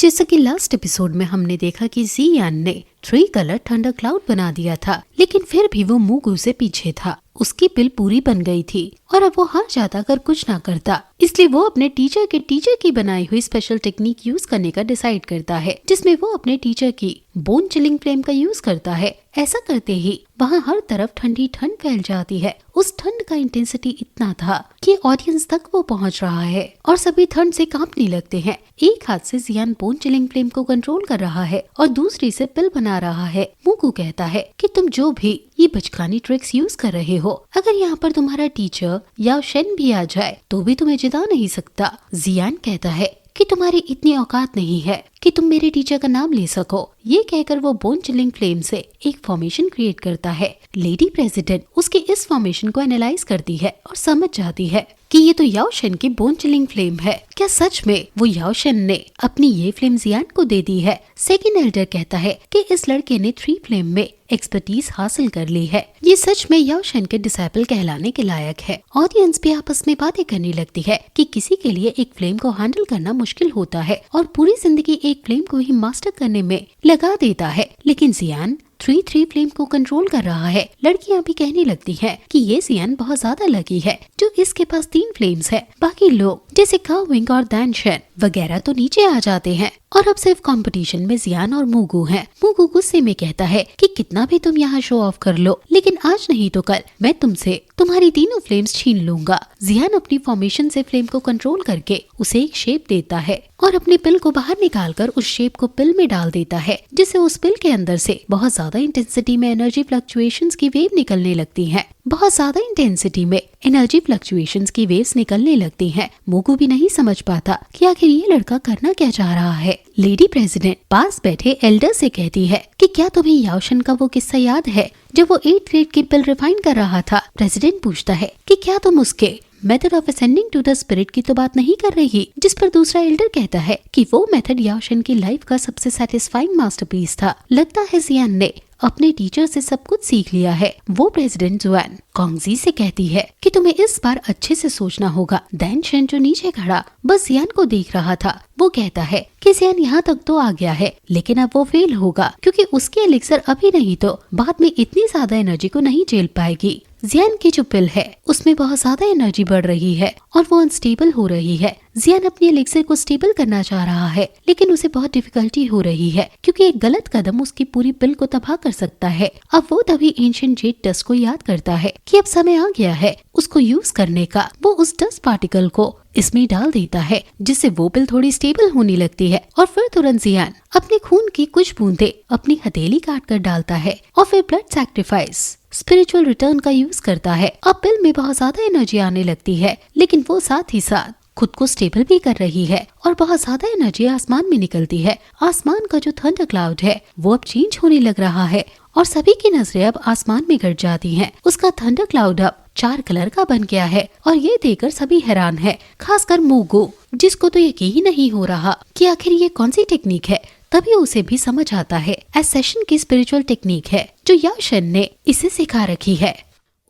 जैसा कि last episode में हमने देखा कि जियान ने 3 कलर थंडर क्लाउड बना दिया था, लेकिन फिर भी वो मूगू से पीछे था। उसकी पिल पूरी बन गई थी और अब वो हार जाता अगर कुछ ना करता। इसलिए वो अपने टीचर की बनाई हुई स्पेशल टेक्निक यूज करने का डिसाइड करता है, जिसमें वो अपने टीचर की बोन चिलिंग फ्लेम का यूज करता है। ऐसा करते ही वहाँ हर तरफ ठंडी ठंड फैल जाती है। उस ठंड का इंटेंसिटी इतना था कि ऑडियंस तक वो पहुँच रहा है और सभी ठंड से कांपने लगते हैं। एक हाथ से जियान बोन चिलिंग फ्लेम को कंट्रोल कर रहा है और दूसरी से पिल बना रहा है। मूगू कहता है कि तुम जो भी ये बचकानी ट्रिक्स यूज कर रहे हो, अगर यहाँ पर तुम्हारा टीचर याओ शेन भी आ जाए तो भी तुम्हें जिता नहीं सकता। जियान कहता है कि तुम्हारी इतनी औकात नहीं है कि तुम मेरे टीचर का नाम ले सको। ये कहकर वो बोन चिलिंग फ्लेम से एक फॉर्मेशन क्रिएट करता है। लेडी प्रेसिडेंट उसके इस फॉर्मेशन को एनालाइज करती है और समझ जाती है कि ये तो याओ शेन की बोन चिलिंग फ्लेम है। क्या सच में वो याओ शेन ने अपनी ये फ्लेम जियान को दे दी है? सेकंड एल्डर कहता है कि इस लड़के ने 3 फ्लेम में एक्सपर्टीज हासिल कर ली है। ये सच में याओ शेन के डिसाइपल कहलाने के लायक है। ऑडियंस भी आपस में बातें करने लगती है कि किसी के लिए एक फ्लेम को हैंडल करना मुश्किल होता है और पूरी जिंदगी एक फ्लेम को ही मास्टर करने में लगा देता है, लेकिन जियान 3 फ्लेम को कंट्रोल कर रहा है। लड़कियां भी कहने लगती हैं कि ये जियान बहुत ज्यादा लकी है जो इसके पास 3 फ्लेम्स है। बाकी लोग जैसे काविंग और दानशन वगैरह तो नीचे आ जाते हैं और अब सिर्फ कंपटीशन में जियान और मूगू हैं। मूगू गुस्से में कहता है कि कितना भी तुम यहाँ शो ऑफ कर लो, लेकिन आज नहीं तो कल मैं तुमसे तुम्हारी तीनों फ्लेम्स छीन लूंगा। जियान अपनी फॉर्मेशन से फ्लेम को कंट्रोल करके उसे एक शेप देता है और अपनी पिल को बाहर निकालकर उस शेप को पिल में डाल देता है, जिससे उस पिल के अंदर से बहुत ज्यादा इंटेंसिटी में एनर्जी फ्लक्चुएशंस की वेव निकलने लगती हैं। बहुत ज्यादा इंटेंसिटी में एनर्जी फ्लक्चुएशंस की वेव्स निकलने लगती हैं। मूगू भी नहीं समझ पाता कि आखिर ये लड़का करना क्या चाह रहा है। लेडी प्रेसिडेंट पास बैठे एल्डर से कहती है कि क्या तुम्हें याओ शेन का वो किस्सा याद है जब वो 8th ग्रेड की पिल रिफाइन कर रहा था? प्रेसिडेंट पूछता है कि क्या तुम उसके method of ascending to the spirit की तो बात नहीं कर रही? जिस पर दूसरा एल्डर कहता है कि वो मेथड याओ शेन की लाइफ का सबसे सैटिस्फाइंग मास्टरपीस था। लगता है जियान ने अपने टीचर से सब कुछ सीख लिया है। वो प्रेसिडेंट जुआन कॉन्गजी से कहती है कि तुम्हें इस बार अच्छे से सोचना होगा। दानशन जो नीचे खड़ा बस जियान को देख रहा था, वो कहता है कि जियान यहाँ तक तो आ गया है, लेकिन अब वो फेल होगा क्योंकि उसकी एलिक्सर अभी नहीं तो बाद में इतनी ज्यादा एनर्जी को नहीं झेल पाएगी। जियान की जो पिल है उसमें बहुत ज्यादा एनर्जी बढ़ रही है और वो अनस्टेबल हो रही है। जियान अपनी एलिक्सर को स्टेबल करना चाह रहा है, लेकिन उसे बहुत डिफिकल्टी हो रही है क्योंकि एक गलत कदम उसकी पूरी पिल को तबाह कर सकता है। अब वो तभी एंशिएंट जेड डस्ट को याद करता है कि अब समय आ गया है उसको यूज करने का। वो उस डस्ट पार्टिकल को इसमें डाल देता है, जिससे वो पिल थोड़ी स्टेबल होने लगती है और फिर तुरंत जियान अपने खून की कुछ बूंदे अपनी हथेली काट कर डालता है और फिर ब्लड सैक्रिफाइस स्पिरिचुअल रिटर्न का यूज करता है। अब पिल में बहुत ज्यादा एनर्जी आने लगती है, लेकिन वो साथ ही साथ खुद को स्टेबल भी कर रही है और बहुत ज्यादा एनर्जी आसमान में निकलती है। आसमान का जो थंडर क्लाउड है वो अब चेंज होने लग रहा है और सभी की नजरें अब आसमान में गड़ जाती हैं। उसका थंडर क्लाउड अब 4 कलर का बन गया है और ये देखकर सभी हैरान है, खासकर मूगू, जिसको तो यकीन ही नहीं हो रहा कि आखिर ये कौन सी टेक्निक है। तभी उसे भी समझ आता है एसेशन की स्पिरिचुअल टेक्निक है जो याओ शेन ने इसे सिखा रखी है।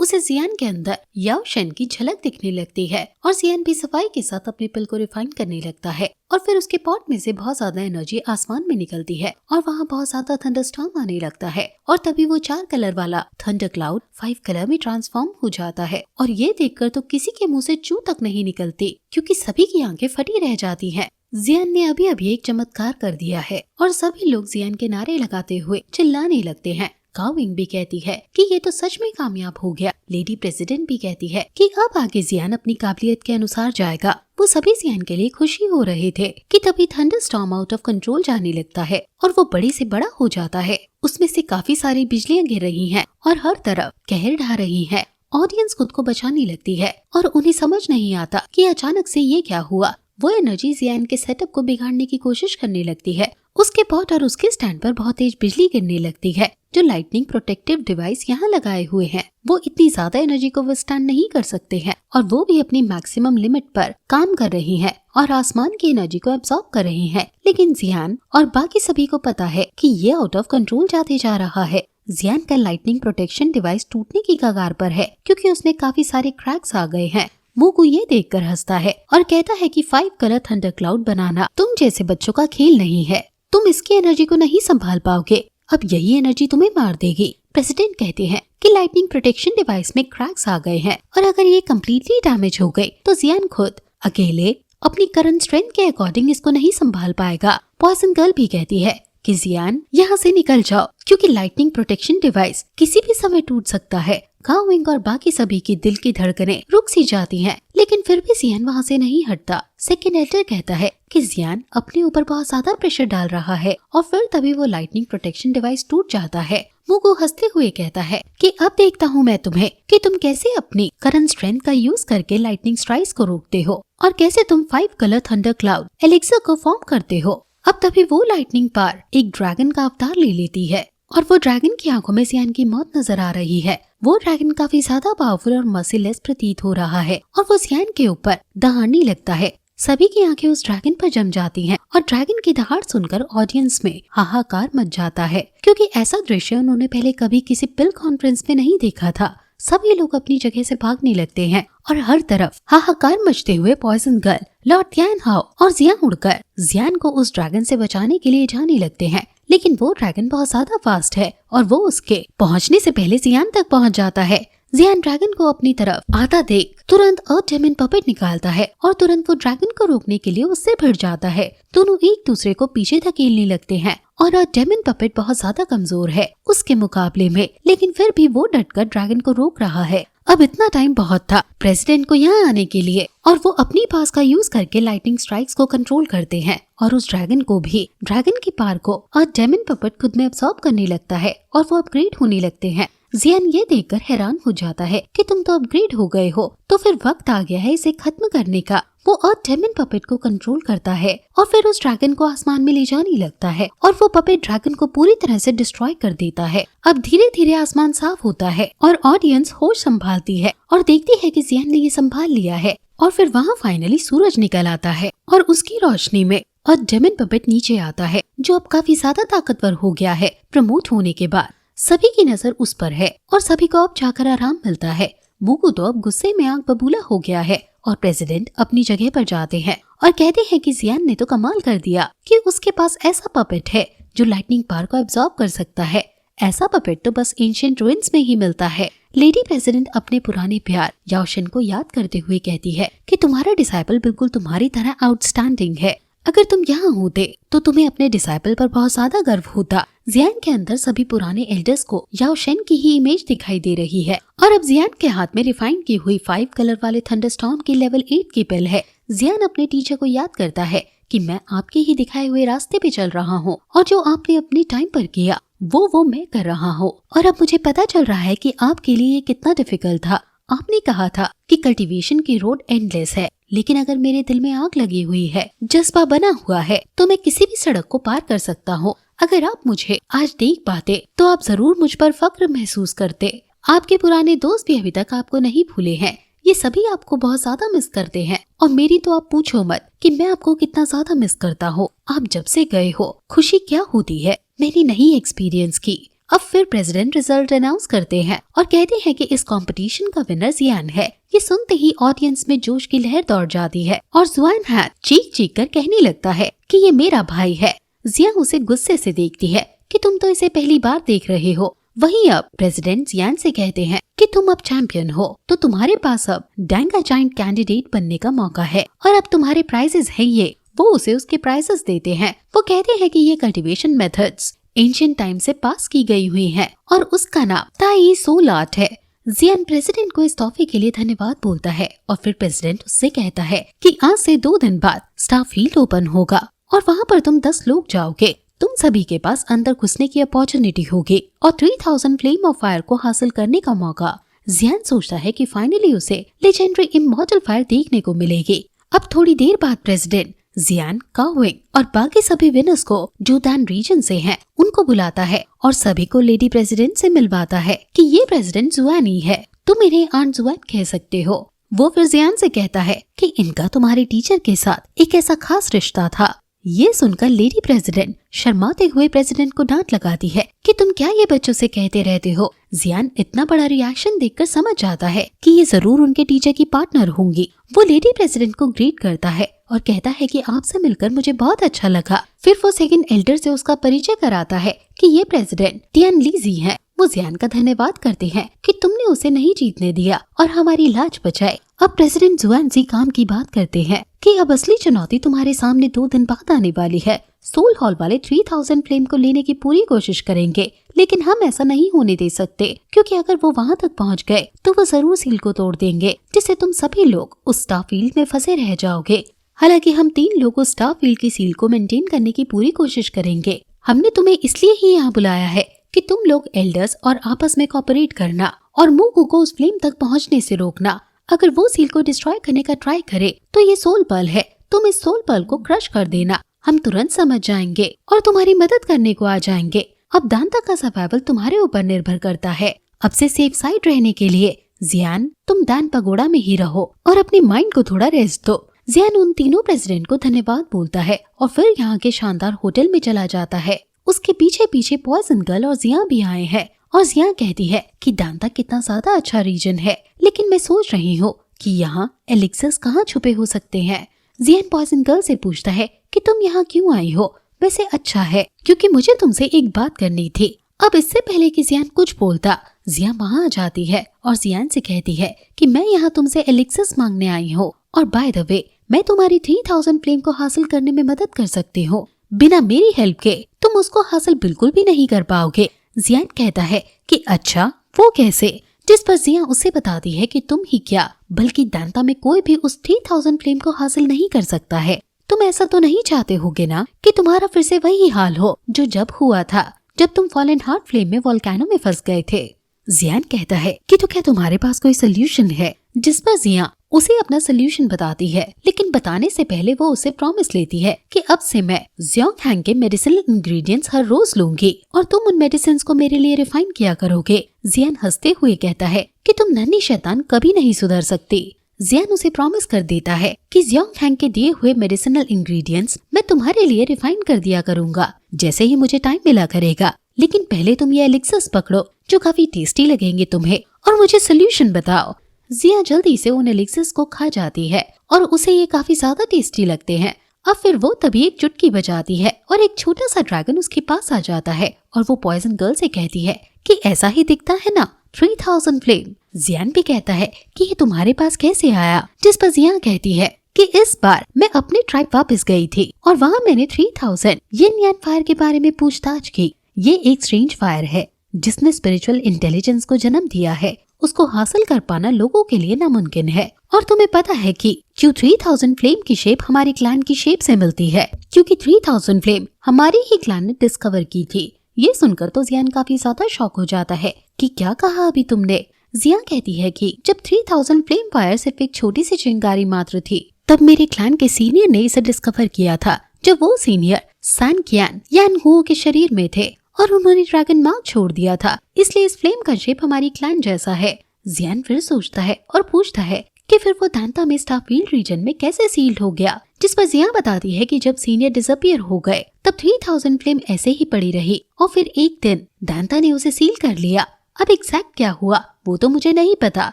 उसे जियान के अंदर याओ शेन की झलक दिखने लगती है और जियान भी सफाई के साथ अपनी पिल को रिफाइन करने लगता है और फिर उसके पॉट में से बहुत ज्यादा एनर्जी आसमान में निकलती है और वहाँ बहुत ज्यादा थंडरस्टॉर्म आने लगता है और तभी वो 4 कलर वाला थंडर क्लाउड 5 कलर में ट्रांसफॉर्म हो जाता है। और ये देखकर तो किसी के मुँह से चू तक नहीं निकलती क्योंकि सभी की आंखें फटी रह जाती है। जियान ने अभी अभी एक चमत्कार कर दिया है और सभी लोग जियान के नारे लगाते हुए चिल्लाने लगते हैं। काविंग भी कहती है कि ये तो सच में कामयाब हो गया। लेडी प्रेसिडेंट भी कहती है कि अब आगे जियान अपनी काबिलियत के अनुसार जाएगा। वो सभी जियान के लिए खुशी हो रहे थे कि तभी थंडरस्टॉर्म आउट ऑफ कंट्रोल जाने लगता है और वो बड़े से बड़ा हो जाता है। उसमें से काफी सारी बिजलियां गिर रही हैं और हर तरफ कहर ढा रही है। ऑडियंस खुद को बचाने लगती है और उन्हें समझ नहीं आता कि अचानक से ये क्या हुआ। वो एनर्जी जियान के सेटअप को बिगाड़ने की कोशिश करने लगती है। उसके पॉट और उसके स्टैंड पर बहुत तेज बिजली गिरने लगती है। जो लाइटनिंग प्रोटेक्टिव डिवाइस यहाँ लगाए हुए हैं वो इतनी ज्यादा एनर्जी को विथस्टैंड नहीं कर सकते हैं और वो भी अपनी मैक्सिमम लिमिट पर काम कर रही हैं और आसमान की एनर्जी को एब्सॉर्ब कर रही हैं। लेकिन जियान और बाकी सभी को पता है कि ये आउट ऑफ कंट्रोल जाते जा रहा है। जियान का लाइटनिंग प्रोटेक्शन डिवाइस टूटने की कगार पर है क्योंकि उसमें काफी सारे क्रैक्स आ गए हैं। मूगू ये देखकर हंसता है और कहता है कि 5 कलर थंडर क्लाउड बनाना तुम जैसे बच्चों का खेल नहीं है, तुम इसकी एनर्जी को नहीं संभाल पाओगे, अब यही एनर्जी तुम्हें मार देगी। प्रेसिडेंट कहते हैं कि लाइटनिंग प्रोटेक्शन डिवाइस में क्रैक्स आ गए हैं और अगर ये कम्प्लीटली डैमेज हो गए तो जियान खुद अकेले अपनी करंट स्ट्रेंथ के अकॉर्डिंग इसको नहीं संभाल पाएगा। पॉइजन गर्ल भी कहती है कि जियान यहाँ से निकल जाओ क्योंकि लाइटनिंग प्रोटेक्शन डिवाइस किसी भी समय टूट सकता है। काओविंग और बाकी सभी की दिल की धड़कनें रुक सी जाती हैं, लेकिन फिर भी जियान वहाँ से नहीं हटता। सेकेंड एल्डर कहता है कि जियान अपने ऊपर बहुत ज्यादा प्रेशर डाल रहा है और फिर तभी वो लाइटनिंग प्रोटेक्शन डिवाइस टूट जाता है। मूगू हंसते हुए कहता है कि अब देखता हूँ मैं तुम्हें कि तुम कैसे अपनी करंट स्ट्रेंथ का यूज करके लाइटनिंग स्ट्राइक्स को रोकते हो और कैसे तुम 5 कलर थंडर क्लाउड एलिक्सर को फॉर्म करते हो। अब तभी वो लाइटनिंग पार एक ड्रैगन का अवतार ले लेती है और वो ड्रैगन की आंखों में जियान की मौत नजर आ रही है। वो ड्रैगन काफी ज्यादा पावरफुल और मर्सीलेस प्रतीत हो रहा है और वो जियान के ऊपर दहाड़ने लगता है। सभी की आंखें उस ड्रैगन पर जम जाती हैं और ड्रैगन की दहाड़ सुनकर ऑडियंस में हाहाकार मच जाता है क्योंकि ऐसा दृश्य उन्होंने पहले कभी किसी पिल कॉन्फ्रेंस में नहीं देखा था। सभी लोग अपनी जगह से भागने लगते हैं और हर तरफ हाहाकार मचते हुए पॉइजन गर्ल, लॉर्ड तियान हाओ और जियान उड़कर जियान को उस ड्रैगन से बचाने के लिए जाने लगते हैं, लेकिन वो ड्रैगन बहुत ज्यादा फास्ट है और वो उसके पहुंचने से पहले जियान तक पहुंच जाता है। जियान ड्रैगन को अपनी तरफ आता देख तुरंत अर्थ डेमन पपेट निकालता है और तुरंत वो ड्रैगन को रोकने के लिए उससे भिड़ जाता है। दोनों एक दूसरे को पीछे धकेलने लगते हैं और अर्थ डेमन पपेट बहुत ज्यादा कमजोर है उसके मुकाबले में, लेकिन फिर भी वो डटकर ड्रैगन को रोक रहा है। अब इतना टाइम बहुत था प्रेसिडेंट को यहाँ आने के लिए और वो अपनी पास का यूज करके लाइटनिंग स्ट्राइक्स को कंट्रोल करते हैं और उस ड्रैगन को भी ड्रैगन की पावर को और डेमन पपेट खुद में अब्सॉर्ब करने लगता है और वो अपग्रेड होने लगते हैं। जियान ये देखकर हैरान हो जाता है कि तुम तो अपग्रेड हो गए हो, तो फिर वक्त आ गया है इसे खत्म करने का। वो अर्थ डेमन पपेट को कंट्रोल करता है और फिर उस ड्रैगन को आसमान में ले जाने लगता है और वो पपेट ड्रैगन को पूरी तरह से डिस्ट्रॉय कर देता है। अब धीरे धीरे आसमान साफ होता है और ऑडियंस होश संभालती है और देखती है कि जियान ने ये संभाल लिया है और फिर वहाँ फाइनली सूरज निकल आता है और उसकी रोशनी में अर्थ डेमन पपेट नीचे आता है जो अब काफी ज्यादा ताकतवर हो गया है प्रमोट होने के बाद। सभी की नजर उस पर है और सभी को अब जाकर आराम मिलता है। मूगू तो अब गुस्से में आग बबूला हो गया है और प्रेसिडेंट अपनी जगह पर जाते हैं और कहते हैं कि जियान ने तो कमाल कर दिया कि उसके पास ऐसा पपेट है जो लाइटनिंग पावर को एब्जॉर्ब कर सकता है। ऐसा पपेट तो बस एंशिएंट रुइंस में ही मिलता है। लेडी प्रेसिडेंट अपने पुराने प्यार याओशन को याद करते हुए कहती है कि तुम्हारा डिसाइपल बिल्कुल तुम्हारी तरह आउटस्टैंडिंग है। अगर तुम यहाँ होते तो तुम्हें अपने डिसाइपल पर बहुत ज्यादा गर्व होता। जियान के अंदर सभी पुराने एल्डर्स को याओशन की ही इमेज दिखाई दे रही है और अब जियान के हाथ में रिफाइन की हुई 5 कलर वाले थंडरस्टॉर्म की लेवल 8 की पिल है। जियान अपने टीचर को याद करता है कि मैं आपके ही दिखाए हुए रास्ते पे चल रहा हूँ और जो आपने अपने टाइम पर किया वो मैं कर रहा हूँ और अब मुझे पता चल रहा है कि आपके लिए ये कितना डिफिकल्ट था। आपने कहा था कि कल्टीवेशन की रोड एंडलेस है, लेकिन अगर मेरे दिल में आग लगी हुई है, जज्बा बना हुआ है, तो मैं किसी भी सड़क को पार कर सकता हूँ। अगर आप मुझे आज देख पाते तो आप जरूर मुझ पर फक्र महसूस करते। आपके पुराने दोस्त भी अभी तक आपको नहीं भूले हैं, ये सभी आपको बहुत ज्यादा मिस करते हैं और मेरी तो आप पूछो मत कि मैं आपको कितना ज्यादा मिस करता हूँ। आप जब से गए हो खुशी क्या होती है मैंने नहीं एक्सपीरियंस की। अब फिर प्रेसिडेंट रिजल्ट अनाउंस करते हैं और कहते हैं कि इस कंपटीशन का विनर जियान है। ये सुनते ही ऑडियंस में जोश की लहर दौड़ जाती है और जुआन हाथ चीख चीख कर कहने लगता है कि ये मेरा भाई है। जियान उसे गुस्से से देखती है कि तुम तो इसे पहली बार देख रहे हो। वहीं अब प्रेसिडेंट जियान से कहते हैं कि तुम अब चैंपियन हो तो तुम्हारे पास अब डैंगा जाइंट कैंडिडेट बनने का मौका है और अब तुम्हारे प्राइजेस है ये। वो उसे उसके प्राइजेस देते हैं। वो कहते हैं कि ये कल्टीवेशन मेथड्स एंशिएंट टाइम से पास की गई हुई हैं और उसका नाम ताई सोल आर्ट है। जियान प्रेसिडेंट को इस तोहफे के लिए धन्यवाद बोलता है और फिर प्रेसिडेंट उससे कहता है कि आज से 2 दिन बाद स्टारफील्ड ओपन होगा और वहाँ पर तुम 10 लोग जाओगे। तुम सभी के पास अंदर घुसने की अपॉर्चुनिटी होगी और 3000 फ्लेम ऑफ फायर को हासिल करने का मौका। जियान सोचता है कि फाइनली उसे लेजेंडरी इमॉर्टल फायर देखने को मिलेगी। अब थोड़ी देर बाद प्रेसिडेंट जियान, काओविंग और बाकी सभी विनर्स को जो दान रीजन से हैं उनको बुलाता है और सभी को लेडी प्रेसिडेंट से मिलवाता है कि ये प्रेसिडेंट जुआन ही है, तुम इन्हें आंट जुआन कह सकते हो। वो फिर जियान से कहता है कि इनका तुम्हारे टीचर के साथ एक ऐसा खास रिश्ता था। ये सुनकर लेडी प्रेसिडेंट शर्माते हुए प्रेसिडेंट को डांट लगाती है कि तुम क्या ये बच्चों से कहते रहते हो। जियान इतना बड़ा रिएक्शन देखकर समझ जाता है कि ये जरूर उनके टीचर की पार्टनर होंगी। वो लेडी प्रेसिडेंट को ग्रीट करता है और कहता है कि आपसे मिलकर मुझे बहुत अच्छा लगा। फिर वो सेकंड एल्डर से उसका परिचय कराता है कि ये प्रेसिडेंट तियान लीजी है। वो जियान का धन्यवाद करते हैं कि तुमने उसे नहीं जीतने दिया और हमारी लाज बचाई। अब प्रेसिडेंट जुआनजी काम की बात करते हैं कि अब असली चुनौती तुम्हारे सामने 2 दिन बाद आने वाली है। सोल हॉल वाले 3000 फ्लेम को लेने की पूरी कोशिश करेंगे, लेकिन हम ऐसा नहीं होने दे सकते, क्योंकि अगर वो वहाँ तक पहुँच गए तो वो जरूर सील को तोड़ देंगे, जिससे तुम सभी लोग उस स्टारफील्ड में फंसे रह जाओगे। हालांकि हम 3 लोग उस स्टारफील्ड की सील को मेंटेन करने की पूरी कोशिश करेंगे। हमने तुम्हें इसलिए ही यहाँ बुलाया है कि तुम लोग एल्डर्स और आपस में कोऑपरेट करना और मूगू को उस फ्लेम तक पहुँचने से रोकना। अगर वो सील को डिस्ट्रॉय करने का ट्राई करे तो ये सोल पर्ल है, तुम इस सोल पर्ल को क्रश कर देना। हम तुरंत समझ जाएंगे और तुम्हारी मदद करने को आ जाएंगे। अब दांता का सर्वाइवल तुम्हारे ऊपर निर्भर करता है। अब से सेफ साइड रहने के लिए जियान तुम दान पगोड़ा में ही रहो और अपने माइंड को थोड़ा रेस्ट दो। जियान उन तीनों प्रेसिडेंट को धन्यवाद बोलता है और फिर यहाँ के शानदार होटल में चला जाता है। उसके पीछे पीछे पॉइजन गर्ल और जिया भी आए हैं और जिया कहती है कि दांता कितना ज्यादा अच्छा रीजन है, लेकिन मैं सोच रही हूँ कि यहाँ एलिक्सर्स कहाँ छुपे हो सकते हैं। जियान पॉइजन गर्ल से पूछता है कि तुम यहाँ क्यों आई हो। वैसे अच्छा है, क्योंकि मुझे तुमसे एक बात करनी थी। अब इससे पहले कि जियान कुछ बोलता, जिया वहाँ आ जाती है और जियान से कहती है कि मैं यहाँ तुमसे एलिक्सर्स मांगने आई हूँ और बाय द वे मैं तुम्हारी 3000 फ्लेम को हासिल करने में मदद कर सकती हूँ। बिना मेरी हेल्प के तुम उसको हासिल बिल्कुल भी नहीं कर पाओगे। जियान कहता है कि अच्छा वो कैसे, जिस पर जिया उसे बताती है कि तुम ही क्या बल्कि दांता में कोई भी उस 3000 फ्लेम को हासिल नहीं कर सकता है। तुम ऐसा तो नहीं चाहते होगे ना कि तुम्हारा फिर से वही हाल हो जो जब हुआ था, जब तुम फॉलन हार्ट फ्लेम में वोल्केनो में फंस गए थे। जियान कहता है कि तो क्या तुम्हारे पास कोई सोल्यूशन है, जिस पर जिया उसे अपना सोल्यूशन बताती है, लेकिन बताने से पहले वो उसे प्रॉमिस लेती है कि अब से मैं ज़ियोंग हैंग के मेडिसिनल इंग्रेडिएंट्स हर रोज लूंगी और तुम उन मेडिसिन को मेरे लिए रिफाइन किया करोगे। जियान हंसते हुए कहता है कि तुम नन्ही शैतान कभी नहीं सुधर सकती। जियान उसे प्रॉमिस कर देता है कि ज़ियोंग हैंग के दिए हुए मेडिसिनल इंग्रेडिएंट्स मैं तुम्हारे लिए रिफाइन कर दिया करूंगा जैसे ही मुझे टाइम मिला करेगा, लेकिन पहले तुम ये एलिक्सर्स पकड़ो जो काफी टेस्टी लगेंगे तुम्हें और मुझे सोल्यूशन बताओ। जिया जल्दी से उन एलिक्सर्स को खा जाती है और उसे ये काफी ज्यादा टेस्टी लगते हैं। अब फिर वो तभी एक चुटकी बजाती है और एक छोटा सा ड्रैगन उसके पास आ जाता है और वो पॉइजन गर्ल से कहती है कि ऐसा ही दिखता है ना 3000 फ्लेम। जियान भी कहता है कि ये तुम्हारे पास कैसे आया, जिस पर जिया कहती है कि इस बार मैं अपने ट्राइब वापस गई थी और वहाँ मैंने 3000 यिन यान फायर के बारे में पूछताछ की। ये एक स्ट्रेंज फायर है जिसने स्पिरिचुअल इंटेलिजेंस को जन्म दिया है। उसको हासिल कर पाना लोगों के लिए नामुमकिन है। और तुम्हें पता है कि क्यों 3000 फ्लेम की शेप हमारी क्लैन की शेप से मिलती है, क्योंकि 3000 फ्लेम हमारी ही क्लैन ने डिस्कवर की थी। ये सुनकर तो जियान काफी ज्यादा शॉक हो जाता है कि क्या कहा अभी तुमने। जिया कहती है कि जब 3000 फ्लेम फायर सिर्फ एक छोटी सी चिंगारी मात्र थी, तब मेरे क्लैन के सीनियर ने इसे डिस्कवर किया था, जब वो सीनियर सान कियान यान हुओ के शरीर में थे और उन्होंने ड्रैगन मार्क छोड़ दिया था, इसलिए इस फ्लेम का शेप हमारी क्लैन जैसा है। जियान फिर सोचता है और पूछता है कि फिर वो दांता में स्टारफील्ड रीजन में कैसे सील्ड हो गया, जिस पर जिया बताती है कि जब सीनियर डिसअपियर हो गए तब 3000 फ्लेम ऐसे ही पड़ी रही और फिर एक दिन दांता ने उसे सील कर लिया। अब एग्जैक्ट क्या हुआ वो तो मुझे नहीं पता,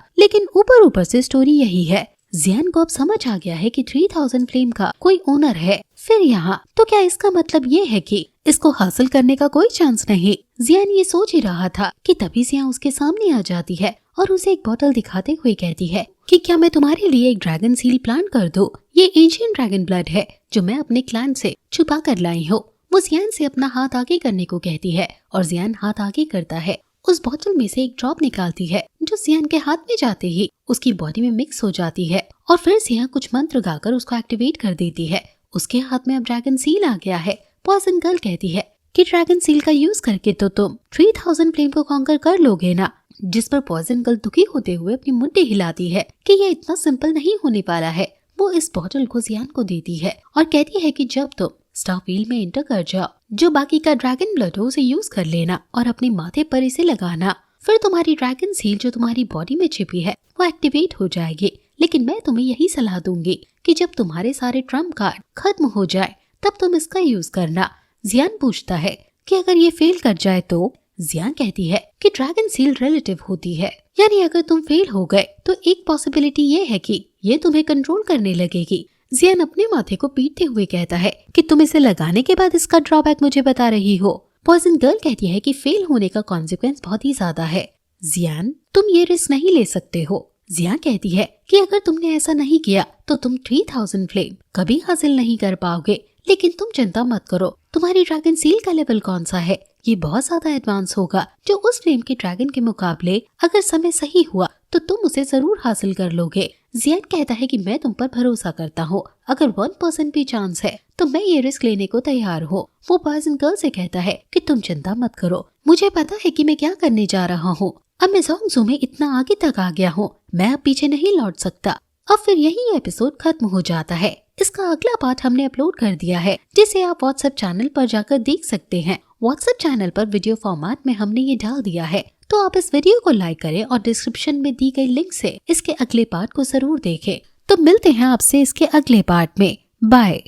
लेकिन ऊपर ऊपर से स्टोरी यही है। जियान को अब समझ आ गया है कि 3000 फ्लेम का कोई ओनर है। फिर यहाँ तो क्या इसका मतलब ये है कि इसको हासिल करने का कोई चांस नहीं। जियान ये सोच ही रहा था कि तभी जिया उसके सामने आ जाती है और उसे एक बोतल दिखाते हुए कहती है कि क्या मैं तुम्हारे लिए एक ड्रैगन सील प्लांट कर दूं? ये एंशिएंट ड्रैगन ब्लड है जो मैं अपने क्लैन से छुपा कर लाई हूँ। वो जियान से अपना हाथ आगे करने को कहती है और जियान हाथ आगे करता है। उस बोतल में से एक ड्रॉप निकालती है जो जियान के हाथ में जाते ही उसकी बॉडी में मिक्स हो जाती है और फिर जिया कुछ मंत्र गाकर उसको एक्टिवेट कर देती है। उसके हाथ में अब ड्रैगन सील आ गया है। पॉइजन गर्ल कहती है कि ड्रैगन सील का यूज करके तो तुम 3000 फ्लेम को कॉन्कर कर लोगे ना, जिस पर पॉइजन गर्ल दुखी होते हुए अपनी मुट्ठी हिलाती है कि ये इतना सिंपल नहीं होने वाला है। वो इस बॉटल को जियान को देती है और कहती है कि जब तुम स्टारफील्ड में एंटर कर जाओ, जो बाकी का ड्रैगन ब्लड हो उसे यूज कर लेना और अपने माथे पर इसे लगाना। फिर तुम्हारी ड्रैगन सील जो तुम्हारी बॉडी में छिपी है वो एक्टिवेट हो जाएगी। लेकिन मैं तुम्हें यही सलाह दूंगी कि जब तुम्हारे सारे ट्रम्प कार्ड खत्म हो जाए तब तुम इसका यूज करना। जियान पूछता है कि अगर ये फेल कर जाए तो? जियान कहती है कि ड्रैगन सील रिलेटिव होती है, यानी अगर तुम फेल हो गए तो एक पॉसिबिलिटी ये है कि ये तुम्हें कंट्रोल करने लगेगी। जियान अपने माथे को पीटते हुए कहता है कि तुम इसे लगाने के बाद इसका ड्रॉबैक मुझे बता रही हो। पॉइजन गर्ल कहती है कि फेल होने का कॉन्सिक्वेंस बहुत ही ज्यादा है। जियान, तुम ये रिस्क नहीं ले सकते हो। जियान कहती है कि अगर तुमने ऐसा नहीं किया तो तुम 3000 फ्लेम कभी हासिल नहीं कर पाओगे, लेकिन तुम चिंता मत करो, तुम्हारी ड्रैगन सील का लेवल कौन सा है? ये बहुत ज्यादा एडवांस होगा, जो उस फ्लेम के ड्रैगन के मुकाबले अगर समय सही हुआ तो तुम उसे जरूर हासिल कर लोगे। जियान कहता है कि मैं तुम पर भरोसा करता हूँ, अगर 1% भी चांस है तो मैं ये रिस्क लेने को तैयार हूँ। वो पॉइजन गर्ल से कहता है कि तुम चिंता मत करो, मुझे पता है कि मैं क्या करने जा रहा हूँ। अब मैं ज़ोंगज़ू में इतना आगे तक आ गया हूँ, मैं अब पीछे नहीं लौट सकता। अब फिर यही एपिसोड खत्म हो जाता है। इसका अगला पार्ट हमने अपलोड कर दिया है, जिसे आप व्हाट्सएप चैनल पर जाकर देख सकते हैं। व्हाट्सएप चैनल पर वीडियो फॉर्मेट में हमने ये डाल दिया है, तो आप इस वीडियो को लाइक करें और डिस्क्रिप्शन में दी गई लिंक से इसके अगले पार्ट को जरूर देखें। तो मिलते हैं आपसे इसके अगले पार्ट में। बाय।